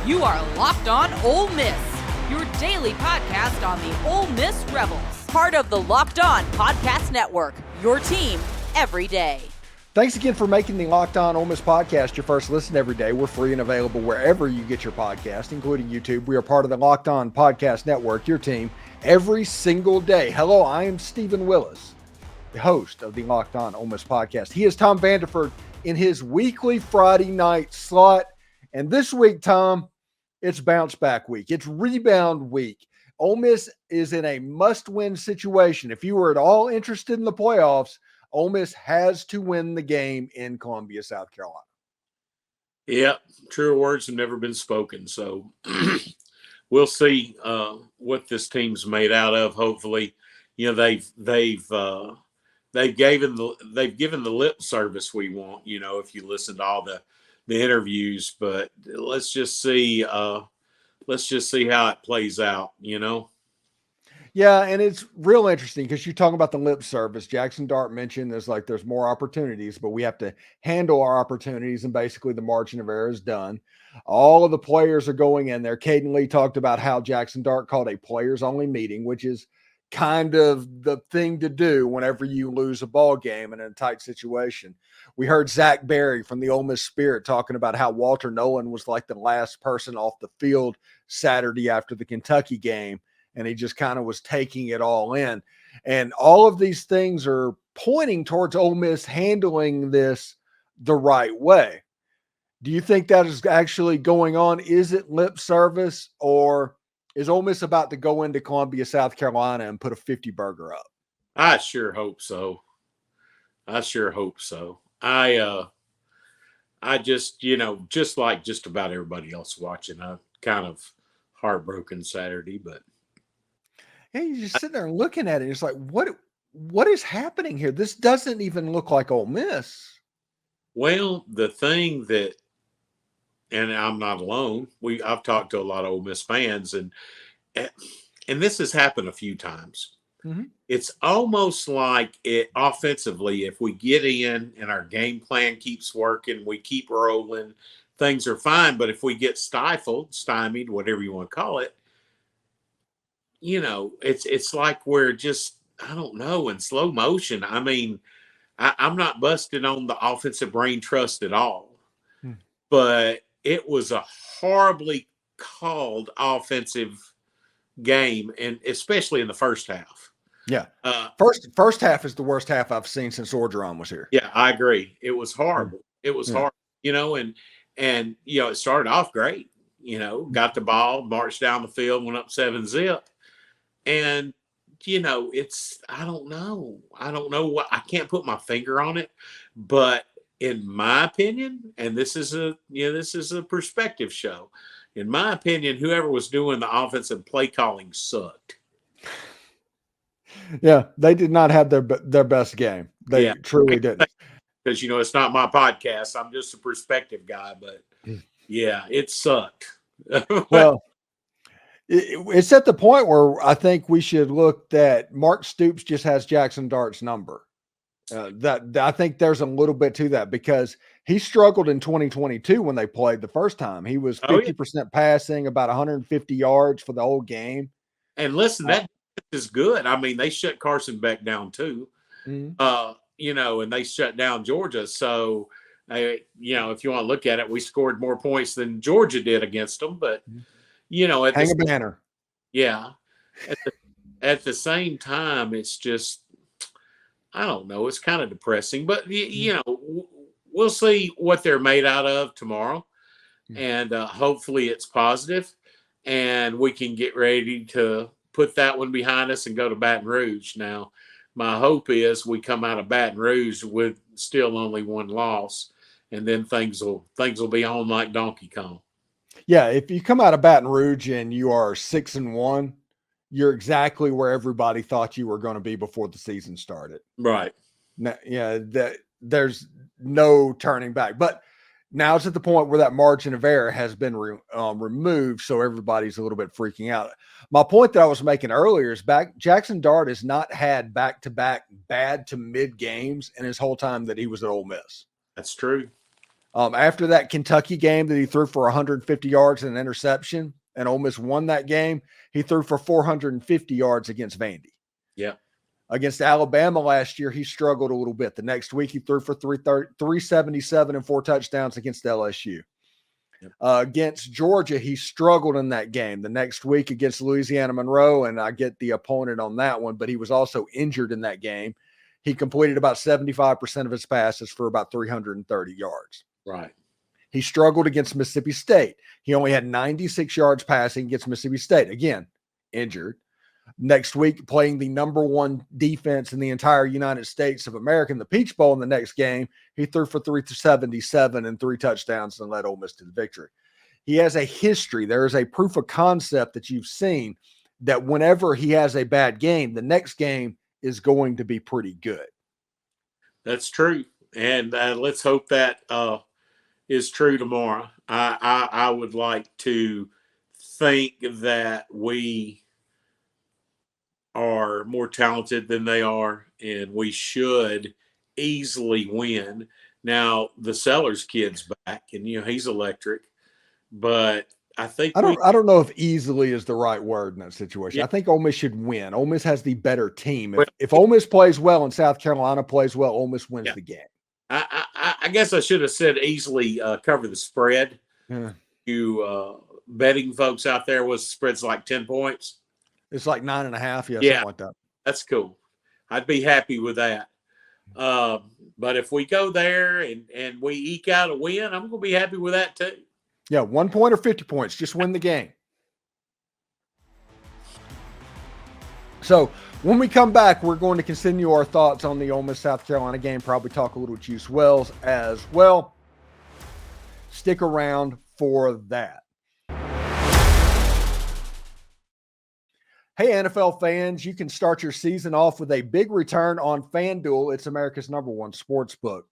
You are Locked On Ole Miss, your daily podcast on the Ole Miss Rebels. Part of the Locked On Podcast Network, your team every day. Thanks again for making the Locked On Ole Miss podcast your first listen every day. We're free and available wherever you get your podcast, including YouTube. We are part of the Locked On Podcast Network, your team every single day. Hello, I am Steven Willis, the host of the Locked On Ole Miss podcast. He is Tom Vanderford in his weekly Friday night slot. And this week, Tom, it's bounce back week. It's rebound week. Ole Miss is in a must-win situation. If you were at all interested in the playoffs, Ole Miss has to win the game in Columbia, South Carolina. Yeah, truer words have never been spoken. So we'll see what this team's made out of. Hopefully, you know they've given the lip service we want. You know, if you listen to all the interviews, but let's just see how it plays out. You know. Yeah, and it's real interesting because you're talking about the lip service. Jaxson Dart mentioned there's more opportunities, but we have to handle our opportunities, and basically the margin of error is done. All of the players are going in there. Caden Lee talked about how Jaxson Dart called a players-only meeting, which is kind of the thing to do whenever you lose a ball game in a tight situation. We heard Zach Berry from the Ole Miss Spirit talking about how Walter Nolan was like the last person off the field Saturday after the Kentucky game. And he just kind of was taking it all in. And all of these things are pointing towards Ole Miss handling this the right way. Do you think that is actually going on? Is it lip service, or is Ole Miss about to go into Columbia, South Carolina and put a 50 burger up? I sure hope so. I just, just like just about everybody else watching, I'm kind of heartbroken Saturday, but yeah, you just sit there and looking at it. It's like, what is happening here? This doesn't even look like Ole Miss. Well, the thing that, and I'm not alone. I've talked to a lot of Ole Miss fans, and this has happened a few times. Mm-hmm. It's almost like it offensively, if we get in and our game plan keeps working, we keep rolling, things are fine. But if we get stymied, whatever you want to call it, it's like we're just, I don't know, in slow motion. I mean, I'm not busting on the offensive brain trust at all, but it was a horribly called offensive game, and especially in the first half. Yeah. First half is the worst half I've seen since Orgeron was here. Yeah, I agree. It was horrible. It was hard, and it started off great, got the ball, marched down the field, went up 7-0. And, I don't know what, I can't put my finger on it, but in my opinion, and this is a perspective show. In my opinion, whoever was doing the offensive play calling sucked. Yeah, they did not have their best game. They truly didn't. Because, it's not my podcast. I'm just a perspective guy, but yeah, it sucked. Well, it's at the point where I think we should look that Mark Stoops just has Jaxson Dart's number. That I think there's a little bit to that, because he struggled in 2022 when they played the first time. He was 50% passing, about 150 yards for the whole game. And listen, that is good. I mean, they shut Carson Beck down too, and they shut down Georgia. So, if you want to look at it, we scored more points than Georgia did against them, but hang a banner. Yeah. At the same time, it's just, I don't know. It's kind of depressing, but we'll see what they're made out of tomorrow, and hopefully it's positive, and we can get ready to put that one behind us and go to Baton Rouge. Now, my hope is we come out of Baton Rouge with still only one loss, and then things will be on like Donkey Kong. Yeah, if you come out of Baton Rouge and you are 6-1, you're exactly where everybody thought you were going to be before the season started. Right. Now, there's no turning back. But now it's at the point where that margin of error has been removed, so everybody's a little bit freaking out. My point that I was making earlier is Jaxson Dart has not had back-to-back bad to mid games in his whole time that he was at Ole Miss. That's true. After that Kentucky game that he threw for 150 yards and an interception, and Ole Miss won that game, he threw for 450 yards against Vandy. Yeah. Against Alabama last year, he struggled a little bit. The next week, he threw for 377 and 4 touchdowns against LSU. Yep. Against Georgia, he struggled in that game. The next week against Louisiana Monroe, and I get the opponent on that one, but he was also injured in that game. He completed about 75% of his passes for about 330 yards. Right. He struggled against Mississippi State. He only had 96 yards passing against Mississippi State. Again, injured. Next week, playing the number 1 defense in the entire United States of America in the Peach Bowl in the next game, he threw for 377 and 3 touchdowns and led Ole Miss to the victory. He has a history. There is a proof of concept that you've seen that whenever he has a bad game, the next game is going to be pretty good. That's true. And let's hope that is true tomorrow. I would like to think that we are more talented than they are, and we should easily win. Now, the Sellers kid's back, and he's electric, but I think I don't know if easily is the right word in that situation. Yeah. I think Ole Miss should win. Ole Miss has the better team. If Ole Miss plays well and South Carolina plays well, Ole Miss wins the game. I guess I should have said easily cover the spread. Yeah. You betting folks out there, was the spread's like 10 points? It's like 9.5. Yeah, something like that. That's cool. I'd be happy with that. But if we go there and we eke out a win, I'm going to be happy with that too. Yeah, 1 point or 50 points. Just win the game. So when we come back, we're going to continue our thoughts on the Ole Miss South Carolina game, probably talk a little Juice Wells as well. Stick around for that. Hey, NFL fans, you can start your season off with a big return on FanDuel. It's America's #1 sports book.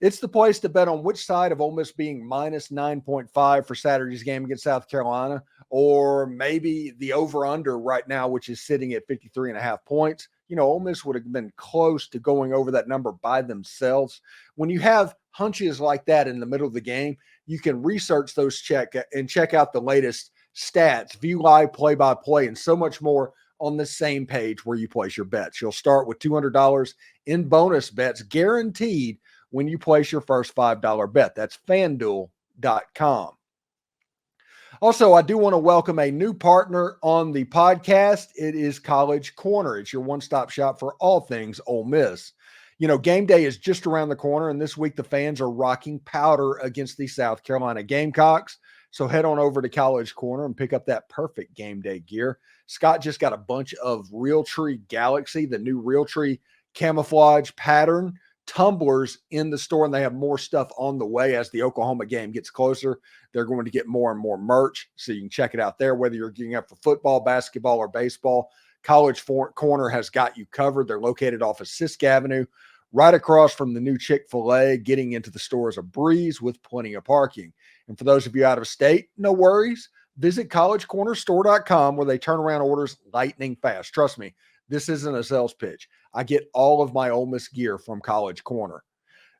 It's the place to bet on which side of Ole Miss being minus 9.5 for Saturday's game against South Carolina, or maybe the over-under right now, which is sitting at 53.5 points. Ole Miss would have been close to going over that number by themselves. When you have hunches like that in the middle of the game, you can research those check out the latest stats, view live play-by-play, and so much more on the same page where you place your bets. You'll start with $200 in bonus bets guaranteed when you place your first $5 bet. That's FanDuel.com. Also, I do want to welcome a new partner on the podcast. It is College Corner. It's your one-stop shop for all things Ole Miss. Game day is just around the corner, and this week the fans are rocking powder against the South Carolina Gamecocks. So head on over to College Corner and pick up that perfect game day gear. Scott just got a bunch of Realtree Galaxy, the new Realtree camouflage pattern tumblers in the store, and they have more stuff on the way as the Oklahoma game gets closer. They're going to get more and more merch, so you can check it out there, whether you're getting up for football, basketball, or baseball. College Corner has got you covered. They're located off of Sisk Avenue, right across from the new Chick-fil-A. Getting into the store is a breeze with plenty of parking. And for those of you out of state, no worries. Visit collegecornerstore.com where they turn around orders lightning fast. Trust me, this isn't a sales pitch. I get all of my Ole Miss gear from College Corner.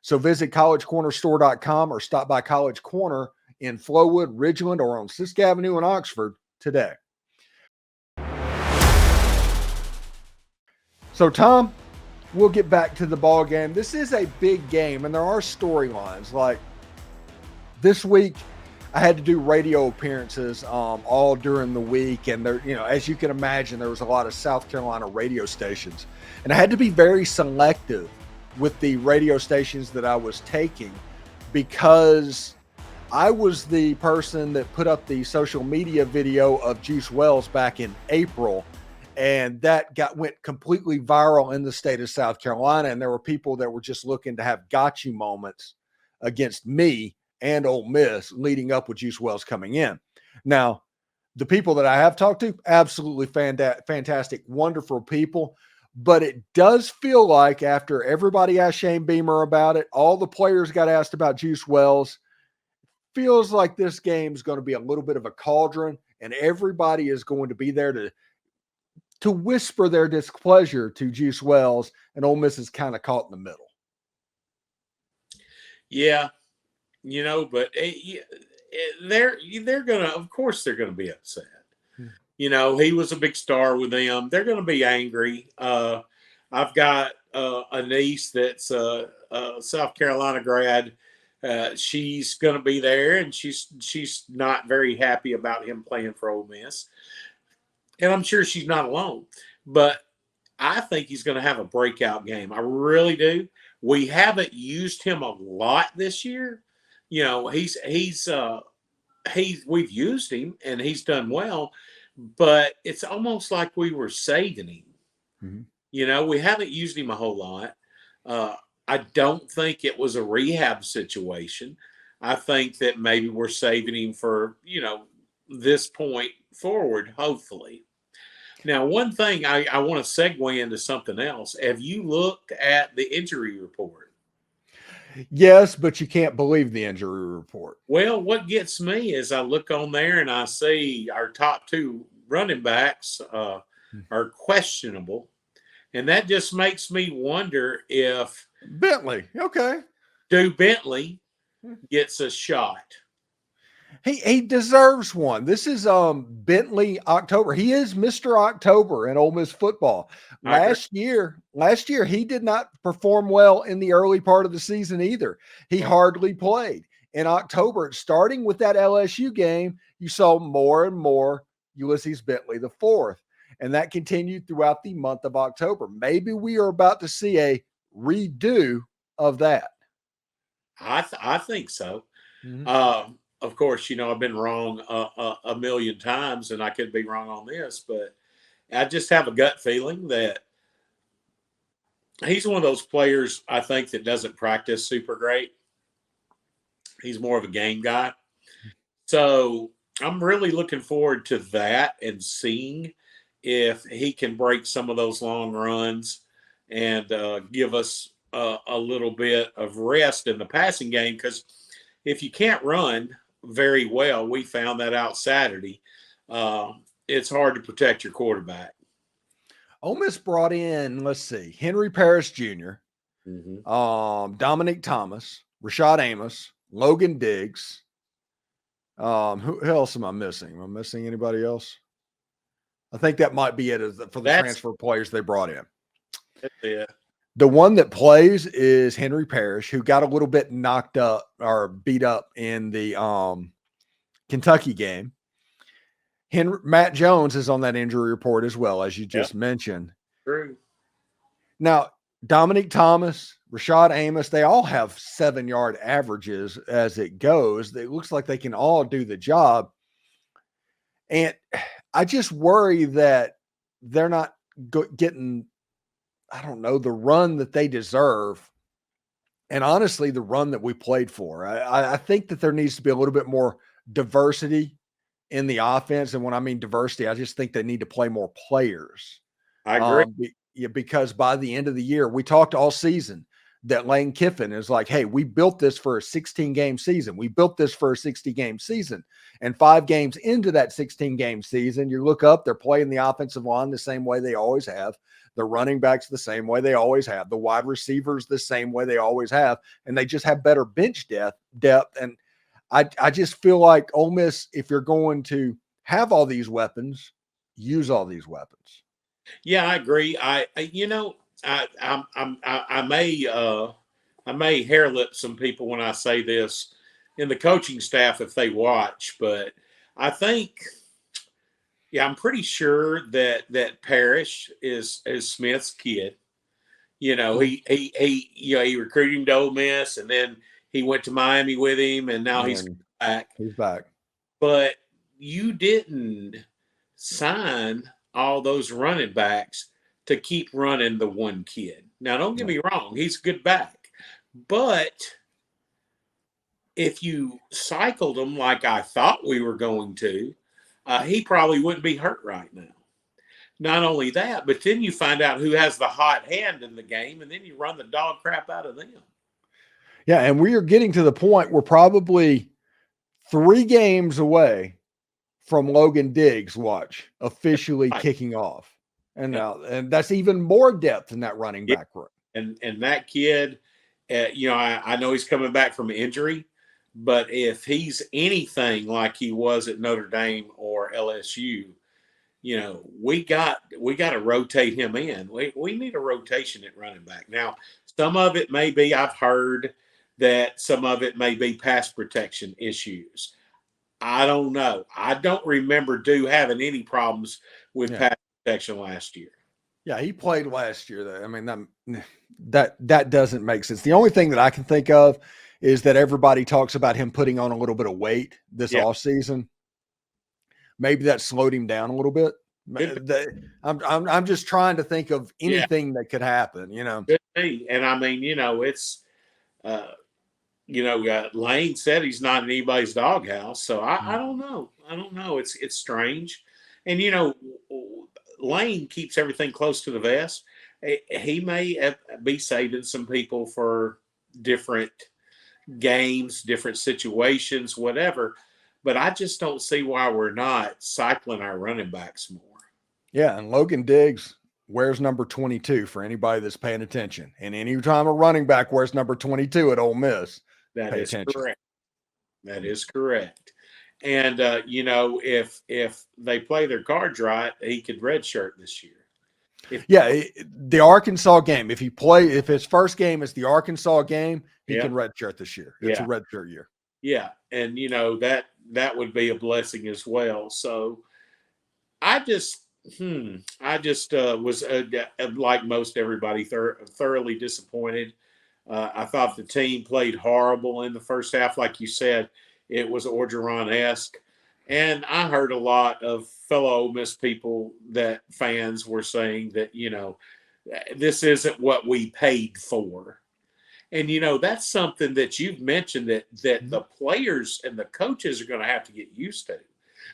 So visit collegecornerstore.com or stop by College Corner in Flowood, Ridgeland, or on Sisk Avenue in Oxford today. So, Tom, we'll get back to the ball game. This is a big game, and there are storylines. Like this week, I had to do radio appearances all during the week, and there, as you can imagine, there was a lot of South Carolina radio stations, and I had to be very selective with the radio stations that I was taking because I was the person that put up the social media video of Juice Wells back in April. And that went completely viral in the state of South Carolina. And there were people that were just looking to have got you moments against me and Ole Miss leading up with Juice Wells coming in. Now, the people that I have talked to, absolutely fantastic, wonderful people. But it does feel like after everybody asked Shane Beamer about it, all the players got asked about Juice Wells, feels like this game is going to be a little bit of a cauldron, and everybody is going to be there to whisper their displeasure to Juice Wells, and Ole Miss is kind of caught in the middle. Yeah. but they're gonna, of course, they're gonna be upset. Hmm. He was a big star with them. They're gonna be angry. I've got a niece that's a South Carolina grad. She's going to be there, and she's not very happy about him playing for Ole Miss. And I'm sure she's not alone. But I think he's going to have a breakout game. I really do. We haven't used him a lot this year. We've used him, and he's done well. But it's almost like we were saving him. Mm-hmm. We haven't used him a whole lot. I don't think it was a rehab situation. I think that maybe we're saving him for, this point forward, hopefully. Now, one thing I want to segue into something else. Have you looked at the injury report? Yes, but you can't believe the injury report. Well, what gets me is I look on there and I see our top two running backs are questionable. And that just makes me wonder if Bentley, okay. Bentley gets a shot. He deserves one. This is Bentley October. He is Mr. October in Ole Miss football. Last year he did not perform well in the early part of the season either. He hardly played. In October, starting with that LSU game, you saw more and more Ulysses Bentley the fourth. And that continued throughout the month of October. Maybe we are about to see a redo of that. I think so. Mm-hmm. Of course, I've been wrong a million times, and I could be wrong on this, but I just have a gut feeling that he's one of those players, I think, that doesn't practice super great. He's more of a game guy. So I'm really looking forward to that and seeing if he can break some of those long runs and give us a little bit of rest in the passing game. Because if you can't run very well, we found that out Saturday, it's hard to protect your quarterback. Ole Miss brought in, let's see, Henry Parrish Jr., Dominic Thomas, Rashad Amos, Logan Diggs. Who else am I missing? Am I missing anybody else? I think that might be it for the transfer players they brought in. Yeah. The one that plays is Henry Parrish, who got a little bit knocked up or beat up in the Kentucky game. Matt Jones is on that injury report as well, as you just mentioned. True. Now, Dominic Thomas, Rashad Amos, they all have 7-yard averages as it goes. It looks like they can all do the job. And I just worry that they're not getting, I don't know, the run that they deserve. And honestly, the run that we played for. I think that there needs to be a little bit more diversity in the offense. And when I mean diversity, I just think they need to play more players. I agree. Because by the end of the year, we talked all season that Lane Kiffin is like, hey, we built this for a 16-game season. We built this for a 60-game season. And 5 games into that 16-game season, you look up, they're playing the offensive line the same way they always have. The running backs the same way they always have. The wide receivers the same way they always have. And they just have better bench depth. And I just feel like Ole Miss, if you're going to have all these weapons, use all these weapons. Yeah, I agree. I may hair lip some people when I say this in the coaching staff if they watch, but I think, I'm pretty sure that Parrish is Smith's kid. He recruited him to Ole Miss, and then he went to Miami with him, and now he's back. He's back. But you didn't sign all those running backs to keep running the one kid. Now, don't get me wrong. He's a good back. But if you cycled him like I thought we were going to, he probably wouldn't be hurt right now. Not only that, but then you find out who has the hot hand in the game, and then you run the dog crap out of them. Yeah, and we are getting to the point we're probably 3 games away from Logan Diggs' officially kicking off. And that's even more depth in that running back room. And that kid, I know he's coming back from injury, But if he's anything like he was at Notre Dame or LSU, we got to rotate him in. We need a rotation at running back. Now, some of it may be, I've heard that some of it may be pass protection issues. I don't know. I don't remember Dew having any problems with pass protection last year. Yeah, he played last year, though. I mean, that doesn't make sense. The only thing that I can think of is that everybody talks about him putting on a little bit of weight this offseason. Maybe that slowed him down a little bit. I'm just trying to think of anything that could happen, Could be. And I mean, it's Lane said he's not in anybody's doghouse, so I don't know. I don't know. It's strange, and Lane keeps everything close to the vest. He may be saving some people for different games, different situations, whatever. But I just don't see why we're not cycling our running backs more. Yeah, and Logan Diggs wears number 22 for anybody that's paying attention. And anytime a running back wears number 22 at Ole Miss, that is correct. That is correct. And, if they play their cards right, he could redshirt this year. The Arkansas game, if his first game is the Arkansas game, he can redshirt this year. It's a redshirt year. Yeah, and, that would be a blessing as well. So I just was, like most everybody, thoroughly disappointed. I thought the team played horrible in the first half. Like you said, it was Orgeron-esque. And I heard a lot of fellow Ole Miss fans were saying that, this isn't what we paid for. And, that's something that you've mentioned that the players and the coaches are going to have to get used to.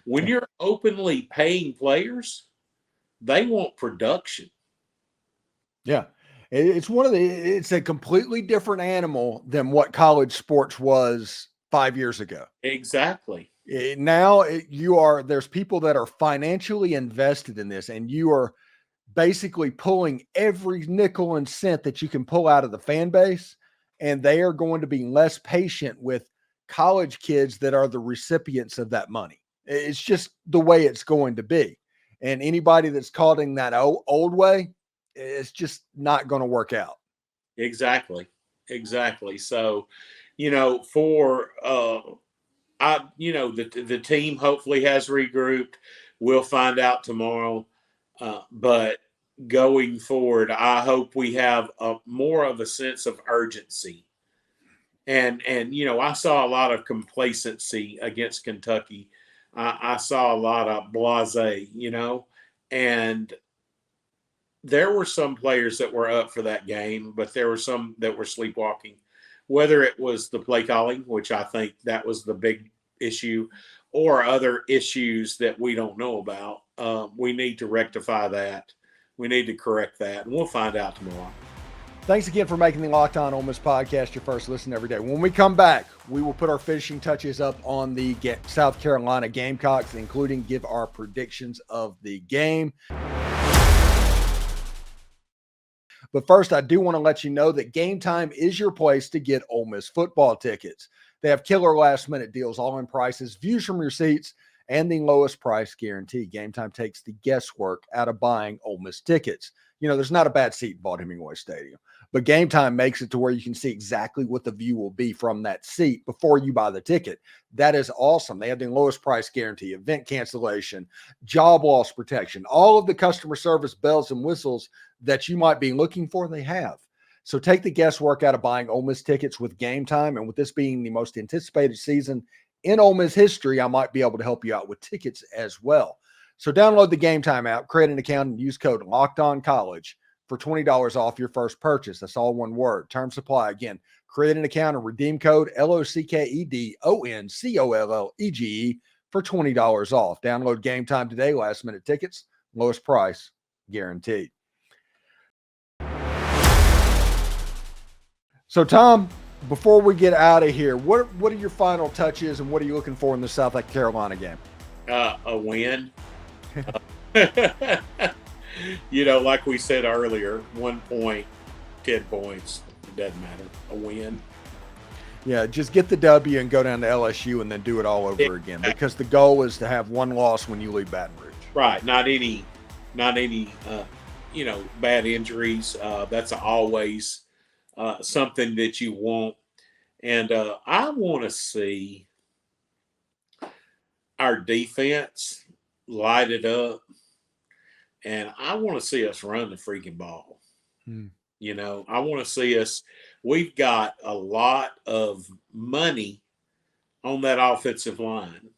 When you're openly paying players, they want production. Yeah. It's a completely different animal than what college sports was 5 years ago. Exactly. There's people that are financially invested in this, and you are basically pulling every nickel and cent that you can pull out of the fan base, and they are going to be less patient with college kids that are the recipients of that money. It's just the way it's going to be. And anybody that's caught in that old way, it's just not going to work out. Exactly. So, the team hopefully has regrouped. We'll find out tomorrow. But going forward, I hope we have more of a sense of urgency. And I saw a lot of complacency against Kentucky. I saw a lot of blasé, and there were some players that were up for that game, but there were some that were sleepwalking, whether it was the play calling, which I think that was the big issue, or other issues that we don't know about. We need to rectify that. We need to correct that, and we'll find out tomorrow. Thanks again for making the Locked On Ole Miss podcast your first listen every day. When we come back, we will put our finishing touches up on the South Carolina Gamecocks, including give our predictions of the game. But first, I do want to let you know that Game Time is your place to get Ole Miss football tickets. They have killer last-minute deals, all-in prices, views from your seats, and the lowest price guarantee. Game Time takes the guesswork out of buying Ole Miss tickets. There's not a bad seat in Vaught-Hemingway Stadium, but Game Time makes it to where you can see exactly what the view will be from that seat before you buy the ticket. That is awesome. They have the lowest price guarantee, event cancellation, job loss protection, all of the customer service bells and whistles that you might be looking for, they have. So take the guesswork out of buying Ole Miss tickets with Game Time. And with this being the most anticipated season in Ole Miss history, I might be able to help you out with tickets as well. So download the Game Time app, create an account, and use code LOCKEDONCollege for $20 off your first purchase. That's all one word. Term supply. Again, create an account and redeem code LOCKEDONCOLLEGE for $20 off. Download Game Time today. Last minute tickets, lowest price guaranteed. So, Tom, before we get out of here, what are your final touches and what are you looking for in the South Carolina game? A win. Like we said earlier, 1 point, 10 points. It doesn't matter. A win. Yeah, just get the W and go down to LSU and then do it all over again, because the goal is to have one loss when you leave Baton Rouge. Right. Not any bad injuries. That's always something that you want. And I want to see our defense light it up. And I want to see us run the freaking ball. I want to see us. We've got a lot of money on that offensive line.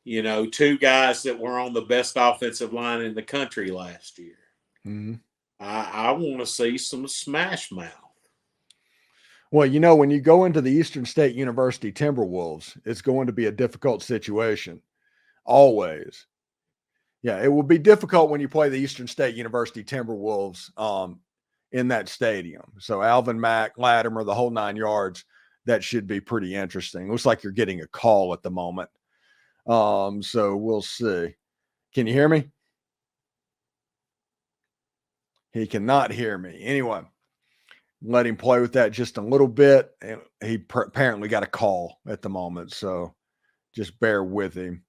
2 guys that were on the best offensive line in the country last year. I want to see some smash mouth. Well, when you go into the Eastern State University Timberwolves, it's going to be a difficult situation. Always. Yeah, it will be difficult when you play the Eastern State University Timberwolves in that stadium. So Alvin Mack, Latimer, the whole 9 yards, that should be pretty interesting. Looks like you're getting a call at the moment. So we'll see. Can you hear me? He cannot hear me. Anyway, let him play with that just a little bit. He apparently got a call at the moment, so just bear with him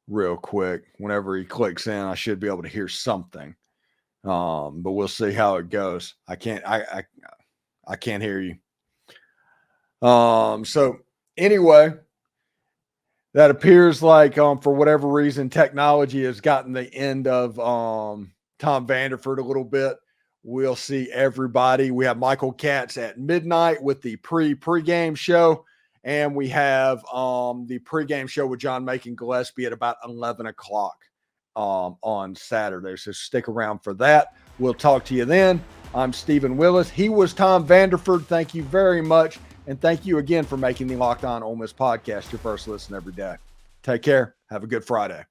real quick. Whenever he clicks in, I should be able to hear something. But we'll see how it goes. I can't hear you. So anyway, that appears like for whatever reason, technology has gotten the end of Tom Vanderford a little bit. We'll see everybody. We have Michael Katz at midnight with the pregame show. And we have the pregame show with John Macon Gillespie at about 11 o'clock on Saturday. So stick around for that. We'll talk to you then. I'm Steven Willis. He was Tom Vanderford. Thank you very much. And thank you again for making the Locked On Ole Miss podcast your first listen every day. Take care. Have a good Friday.